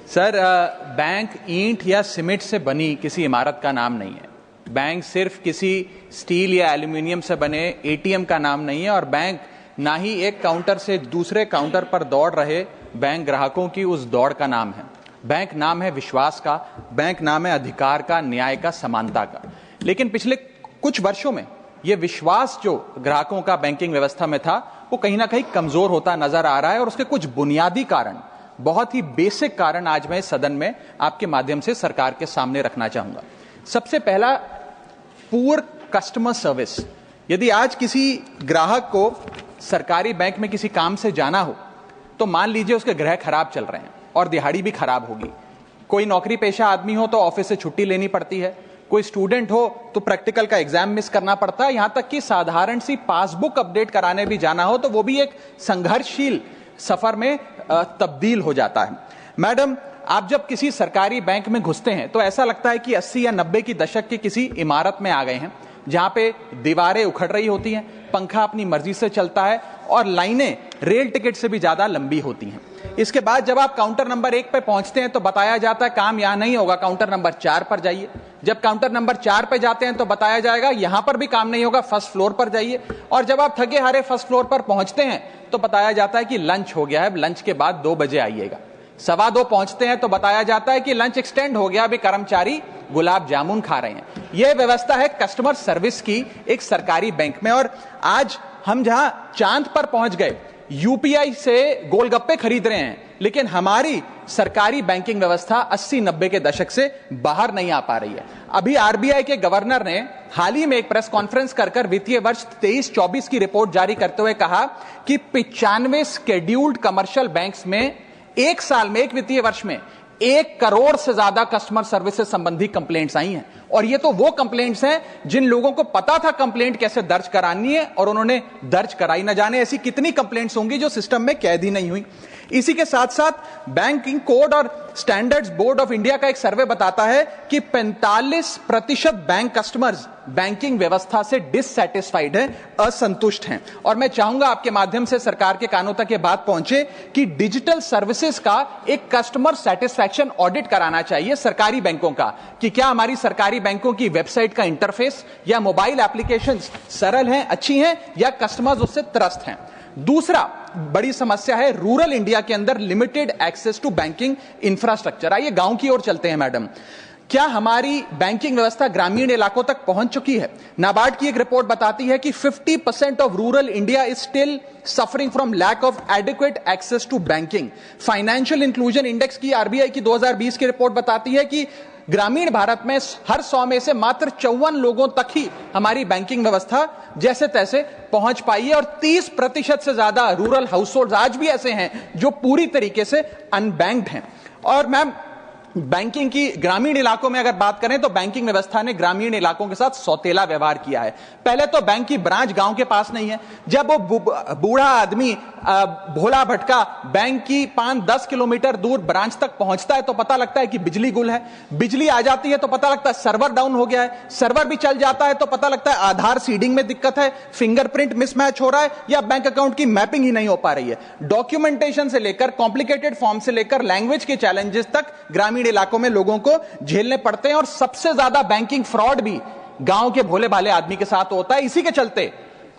Sir, bank ईंट या cement से बनी किसी इमारत का नाम नहीं है। बैंक सिर्फ किसी स्टील या एल्यूमिनियम से बने एटीएम का नाम नहीं है, और बैंक ना ही एक काउंटर से दूसरे काउंटर पर दौड़ रहे बैंक ग्राहकों की उस दौड़ का नाम है। बैंक नाम है विश्वास का, बैंक नाम है अधिकार का, न्याय का, समानता का। लेकिन पिछले कुछ वर्षों में यह विश्वास जो ग्राहकों का बैंकिंग व्यवस्था में था, वो कहीं ना कहीं कमजोर होता नजर आ रहा है, और उसके कुछ बुनियादी कारण, बहुत ही बेसिक कारण आज मैं सदन में आपके माध्यम से सरकार के सामने रखना चाहूंगा। सबसे पहला, पुअर कस्टमर सर्विस। यदि आज किसी ग्राहक को सरकारी बैंक में किसी काम से जाना हो, तो मान लीजिए उसके ग्रह खराब चल रहे हैं और दिहाड़ी भी खराब होगी। कोई नौकरी पेशा आदमी हो तो ऑफिस से छुट्टी लेनी पड़ती है, कोई स्टूडेंट हो तो प्रैक्टिकल का एग्जाम मिस करना पड़ता है, यहां तक कि साधारण सी पासबुक अपडेट कराने भी जाना हो तो वो भी एक संघर्षशील सफर में तब्दील हो जाता है। मैडम, आप जब किसी सरकारी बैंक में घुसते हैं तो ऐसा लगता है कि 80 या 90 की दशक की किसी इमारत में आ गए हैं, जहां पे दीवारें उखड़ रही होती हैं, पंखा अपनी मर्जी से चलता है और लाइनें रेल टिकट से भी ज्यादा लंबी होती हैं। इसके बाद जब आप काउंटर नंबर 1 पे पहुंचते हैं तो बताया जाता है काम यहां नहीं होगा, काउंटर नंबर 4 पर जाइए। जब काउंटर नंबर 4 पे जाते हैं तो बताया जाएगा यहां पर भी काम नहीं होगा, फर्स्ट फ्लोर पर जाइए। और जब आप थके हारे फर्स्ट फ्लोर पर पहुंचते हैं तो बताया जाता है कि लंच हो गया है, लंच के बाद 2 बजे आइएगा। 2:15 पहुंचते हैं तो बताया जाता है कि लंच एक्सटेंड हो गया, अभी कर्मचारी गुलाब जामुन खा रहे हैं। यह व्यवस्था है कस्टमर सर्विस की एक सरकारी बैंक में। और आज हम जहां चांद पर पहुंच गए, यूपीआई से गोलगप्पे खरीद रहे हैं, लेकिन हमारी सरकारी बैंकिंग व्यवस्था 80-90 के दशक से बाहर नहीं आ पा रही है। अभी आरबीआई के गवर्नर ने हाल ही में एक प्रेस कॉन्फ्रेंस कर वित्तीय वर्ष 23-24 की रिपोर्ट जारी करते हुए कहा कि 95 स्केड्यूल्ड कमर्शियल बैंक्स में एक साल में, एक वित्तीय वर्ष में 1 करोड़ से ज्यादा कस्टमर सर्विस से संबंधी कंप्लेंट्स आई हैं। और ये तो वो कंप्लेंट्स हैं जिन लोगों को पता था कंप्लेंट कैसे दर्ज करानी है और उन्होंने दर्ज कराई। न जाने ऐसी कितनी कंप्लेंट्स होंगी जो सिस्टम में कैद ही नहीं हुई। इसी के साथ साथ बैंकिंग कोड और स्टैंडर्ड्स बोर्ड ऑफ इंडिया का एक सर्वे बताता है कि 45% बैंक कस्टमर्स बैंकिंग व्यवस्था से डिससैटिस्फाइड हैं, असंतुष्ट हैं। और मैं चाहूंगा आपके माध्यम से सरकार के कानों तक ये बात पहुंचे कि डिजिटल सर्विसेज का एक कस्टमर सेटिस्फैक्शन ऑडिट कराना चाहिए सरकारी बैंकों का, कि क्या हमारी सरकारी बैंकों की वेबसाइट का इंटरफेस या मोबाइल एप्लीकेशंस सरल हैं, अच्छी हैं, या कस्टमर्स उससे त्रस्त हैं। दूसरा बड़ी समस्या है रूरल इंडिया के अंदर limited access to banking infrastructure. आइए गांव की ओर चलते हैं। मैडम, क्या हमारी बैंकिंग व्यवस्था ग्रामीण इलाकों तक पहुंच चुकी है? नाबार्ड की एक रिपोर्ट बताती है कि 50% of rural India is still suffering from lack of adequate access to banking. Financial inclusion index की आरबीआई की 2020 की रिपोर्ट बताती है कि ग्रामीण भारत में हर 100 में से मात्र 54 लोगों तक ही हमारी बैंकिंग व्यवस्था जैसे तैसे पहुंच पाई है, और 30% से ज्यादा रूरल हाउसहोल्ड आज भी ऐसे हैं जो पूरी तरीके से अनबैंक्ड हैं। और मैम, बैंकिंग की ग्रामीण इलाकों में अगर बात करें तो बैंकिंग व्यवस्था ने ग्रामीण इलाकों के साथ सौतेला व्यवहार किया है। पहले तो बैंक की ब्रांच गांव के पास नहीं है। जब वो बूढ़ा आदमी भोला भटका बैंक की 5-10 किलोमीटर दूर ब्रांच तक पहुंचता है तो पता लगता है कि बिजली गुल है। बिजली आ जाती है तो पता लगता है सर्वर डाउन हो गया है। सर्वर भी चल जाता है तो पता लगता है आधार सीडिंग में दिक्कत है, फिंगरप्रिंट मिसमैच हो रहा है, या बैंक अकाउंट की मैपिंग ही नहीं हो पा रही है। डॉक्यूमेंटेशन से लेकर कॉम्प्लिकेटेड फॉर्म से लेकर लैंग्वेज के चैलेंजेस तक ग्रामीण इलाकों में लोगों को झेलने पड़ते हैं। और सबसे ज्यादा बैंकिंग फ्रॉड भी गांव के भोले भाले आदमी के साथ होता है। इसी के चलते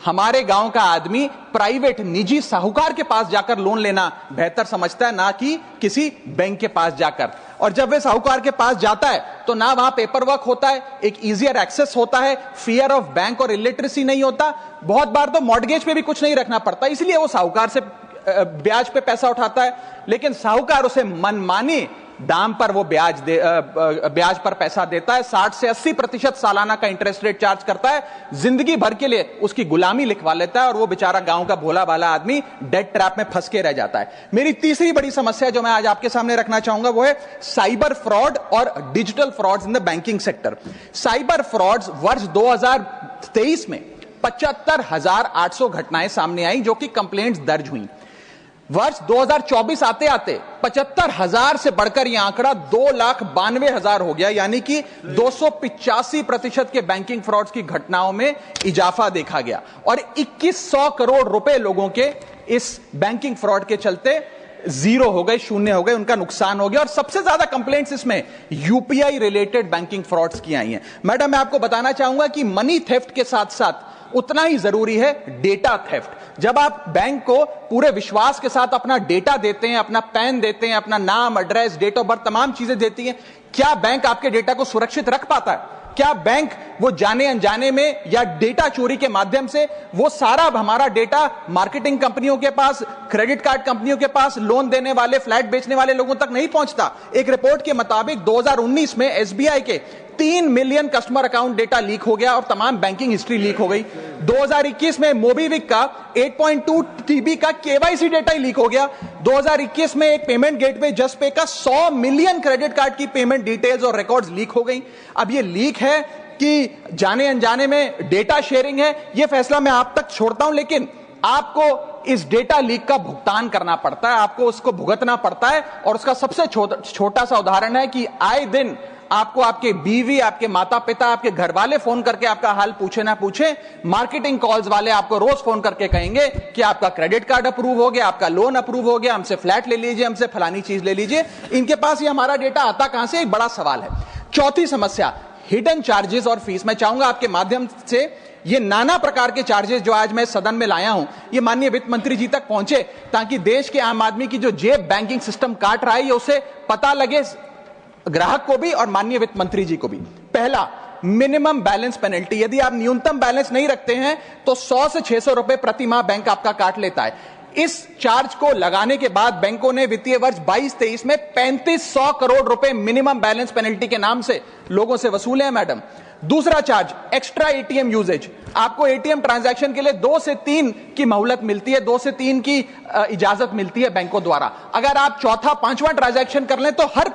हमारे गांव का आदमी प्राइवेट निजी साहूकार के पास जाकर लोन लेना बेहतर समझता है, ना कि किसी बैंक के पास जाकर। और जब वे साहूकार के पास जाता है तो ना वहां पेपर वर्क होता है, एक इजियर एक्सेस होता है, फियर ऑफ बैंक और इलिटरेसी नहीं होता। बहुत बार तो मॉर्गेज पे भी कुछ नहीं रखना पड़ता, इसलिए वो साहूकार से ब्याज पे पैसा उठाता है, लेकिन साहूकार उसे मनमानी दाम पर वो ब्याज पर पैसा देता है। 60 से 80% सालाना का इंटरेस्ट रेट चार्ज करता है, जिंदगी भर के लिए उसकी गुलामी लिखवा लेता है, और वो बेचारा गांव का भोला भाला आदमी डेट ट्रैप में फंस के रह जाता है। मेरी तीसरी बड़ी समस्या जो मैं आज आपके सामने रखना चाहूंगा वो है साइबर फ्रॉड और digital frauds in the banking sector. Cyber frauds वर्ष 2023 में 75,800 घटनाएं सामने आई जो कि कंप्लेंट्स दर्ज हुई। वर्ष 2024 आते आते 75,000 से बढ़कर यह आंकड़ा 2,92,000 हो गया, यानी कि 285% के बैंकिंग फ्रॉड्स की घटनाओं में इजाफा देखा गया। और 2100 करोड़ रुपए लोगों के इस बैंकिंग फ्रॉड के चलते जीरो हो गए, शून्य हो गए, उनका नुकसान हो गया। और सबसे ज्यादा कंप्लेंट्स इसमें यूपीआई रिलेटेड बैंकिंग फ्रॉड्स की आई हैं। मैडम, मैं आपको बताना चाहूंगा कि मनी थेफ्ट के साथ साथ उतना ही जरूरी है डेटा थेफ्ट। जब आप बैंक को पूरे विश्वास के साथ अपना डेटा देते हैं, अपना पैन देते हैं, अपना नाम, एड्रेस, डेट ऑफ बर्थ, तमाम चीजें देती हैं, क्या बैंक आपके डेटा को सुरक्षित रख पाता है? क्या बैंक वो जाने अनजाने में या डेटा चोरी के माध्यम से वो सारा हमारा डेटा मार्केटिंग कंपनियों के पास, क्रेडिट कार्ड कंपनियों के पास, लोन देने वाले, फ्लैट बेचने वाले लोगों तक नहीं पहुंचता? एक रिपोर्ट के मुताबिक 2019 में एसबीआई के 3 million customer account data leak हो गया और तमाम बैंकिंग हिस्ट्री लीक हो गई। 2021 में मोबीविक का 8.2 TB का केवाईसी डेटा ही लीक हो गया। 2021 में एक पेमेंट गेटवे जस्टपे का 100 मिलियन क्रेडिट कार्ड की पेमेंट डिटेल्स और रिकॉर्ड्स लीक हो गई। अब ये लीक है कि जाने अनजाने में डेटा शेयरिंग है, यह फैसला मैं आप तक छोड़ता हूं, लेकिन आपको इस डेटा लीक का भुगतान करना पड़ता है, आपको उसको भुगतना पड़ता है। और उसका सबसे छोटा सा उदाहरण है कि आए दिन आपको आपके बीवी, आपके माता पिता, आपके घर वाले फोन करके आपका हाल पूछे ना पूछे, मार्केटिंग कॉल्स वाले आपको रोज फोन करके कहेंगे कि आपका क्रेडिट कार्ड अप्रूव हो गया, आपका लोन अप्रूव हो गया, हमसे फ्लैट ले लीजिए, हमसे फलानी चीज ले लीजिए। इनके पास ये हमारा डेटा आता कहां से, एक बड़ा सवाल है। चौथी समस्या, हिडन चार्जेस और फीस। मैं चाहूंगा आपके माध्यम से ये नाना प्रकार के चार्जेस जो आज मैं सदन में लाया हूं, ये माननीय वित्त मंत्री जी तक पहुंचे, ताकि देश के आम आदमी की जो जेब बैंकिंग सिस्टम काट रहा है, ये उसे पता लगे, ग्राहक को भी और माननीय वित्त मंत्री जी को भी। पहला, मिनिमम बैलेंस पेनल्टी। यदि आप न्यूनतम बैलेंस नहीं रखते हैं तो 100 से 600 रुपए प्रति माह बैंक आपका काट लेता है। इस चार्ज को लगाने के बाद बैंकों ने वित्तीय वर्ष 22-23 में 3500 करोड़ रुपए मिनिमम बैलेंस पेनल्टी के नाम से लोगों से वसूले हैं। मैडम, दूसरा चार्ज, एक्स्ट्रा एटीएम यूजेज। आपको एटीएम ट्रांजैक्शन के लिए 2 से 3 की मोहलत मिलती है, 2 से 3 की इजाजत मिलती है बैंकों द्वारा। अगर आप चौथा, पांचवा ट्रांजैक्शन कर लें तो हर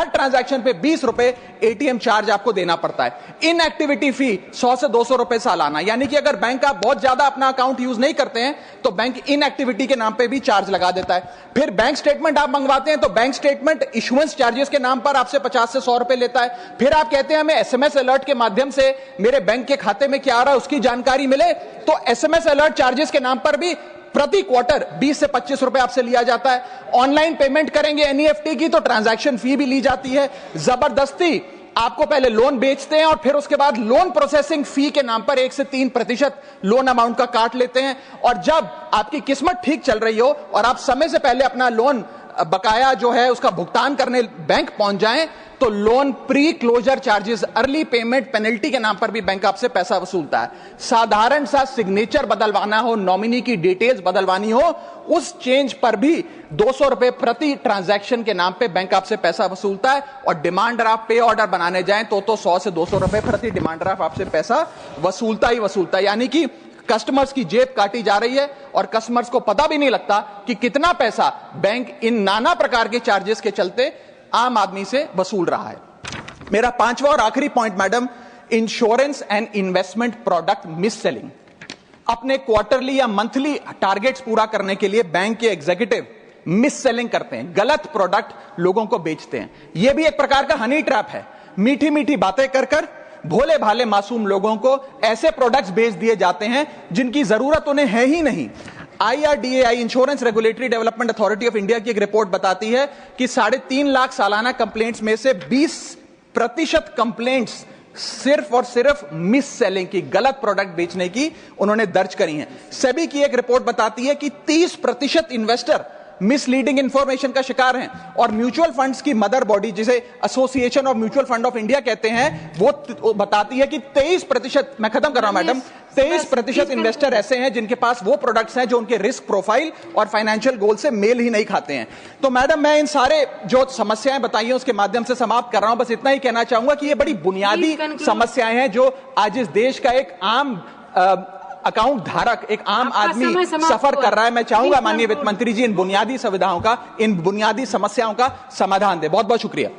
ट्रांजैक्शन पे 20 रुपए एटीएम चार्ज आपको देना पड़ता है। इनएक्टिविटी फी 100 से 200 रुपए सालाना, यानी कि अगर बैंक आप बहुत ज्यादा अपना अकाउंट यूज नहीं करते हैं तो बैंक इनएक्टिविटी के नाम पे भी चार्ज लगा देता है। फिर बैंक स्टेटमेंट आप मंगवाते हैं तो बैंक स्टेटमेंट इशुएंस चार्जेस के नाम पर आपसे 50 से 100 रुपए लेता है। फिर आप कहते हैं हमें एसएमएस अलर्ट के माध्यम से मेरे बैंक के खाते में क्या आ रहा है उसकी जानकारी मिले, तो एसएमएस अलर्ट चार्जेस के नाम पर भी प्रति क्वार्टर 20 से 25 रुपए आपसे लिया जाता है। ऑनलाइन पेमेंट करेंगे एनईएफटी की तो ट्रांजैक्शन फी भी ली जाती है। जबरदस्ती आपको पहले लोन बेचते हैं और फिर उसके बाद लोन प्रोसेसिंग फी के नाम पर 1 से 3% लोन अमाउंट का काट लेते हैं। और जब आपकी किस्मत ठीक चल रही हो और आप समय से पहले अपना लोन बकाया जो है उसका भुगतान करने बैंक पहुंच जाएं तो loan pre closure charges, early payment penalty के नाम पर भी बैंक आपसे पैसा वसूलता है। साधारण सा सिग्नेचर बदलवाना हो, नॉमिनी की डिटेल्स बदलवानी हो, उस चेंज पर भी 200 रुपए प्रति ट्रांजैक्शन के नाम पे बैंक आपसे पैसा वसूलता है। और डिमांड ड्राफ्ट, पे ऑर्डर बनाने जाएं तो 100 से 200 रुपए प्रति डिमांड ड्राफ्ट आपसे पैसा वसूलता ही वसूलता है। यानी कि कस्टमर्स की जेब काटी जा रही है और कस्टमर्स को पता भी नहीं लगता कि कितना पैसा बैंक इन नाना प्रकार के चार्जेस के चलते आम आदमी से वसूल रहा है। मेरा पांचवा और आखिरी point madam, insurance and investment product miss selling. अपने क्वार्टरली या मंथली टारगेट्स पूरा करने के लिए बैंक के एग्जीक्यूटिव मिस सेलिंग करते हैं, गलत प्रोडक्ट लोगों को बेचते हैं। यह भी एक प्रकार का हनी ट्रैप है। मीठी मीठी बातें कर भोले भाले मासूम लोगों को ऐसे प्रोडक्ट्स बेच दिए जाते हैं जिनकी जरूरत उन्हें है ही नहीं। IRDAI, insurance regulatory development authority of India की एक रिपोर्ट बताती है कि 3.5 लाख सालाना कंप्लेंट्स में से 20% कंप्लेंट्स सिर्फ और सिर्फ मिस सेलिंग की, गलत प्रोडक्ट बेचने की उन्होंने दर्ज करी हैं। सेबी की एक रिपोर्ट बताती है कि 30% इन्वेस्टर मिसलीडिंग इंफॉर्मेशन का शिकार हैं। और म्यूचुअल फंड्स की मदर बॉडी, जिसे association of mutual fund of India कहते हैं, वो बताती है कि 23%, मैं खत्म कर रहा हूं मैडम, 23% इन्वेस्टर ऐसे हैं जिनके पास वो प्रोडक्ट्स हैं जो उनके रिस्क प्रोफाइल और फाइनेंशियल गोल से मेल ही नहीं खाते हैं। तो मैडम, मैं इन सारे जो समस्याएं बताई हैं उसके माध्यम से समाप्त कर रहा हूं। बस इतना ही कहना चाहूंगा कि ये बड़ी बुनियादी समस्याएं हैं जो आज इस देश का एक आम अकाउंट धारक, एक आम आदमी सफर कर रहा है। मैं चाहूंगा माननीय वित्त मंत्री जी इन बुनियादी सुविधाओं का, इन बुनियादी समस्याओं का समाधान दे। बहुत बहुत शुक्रिया।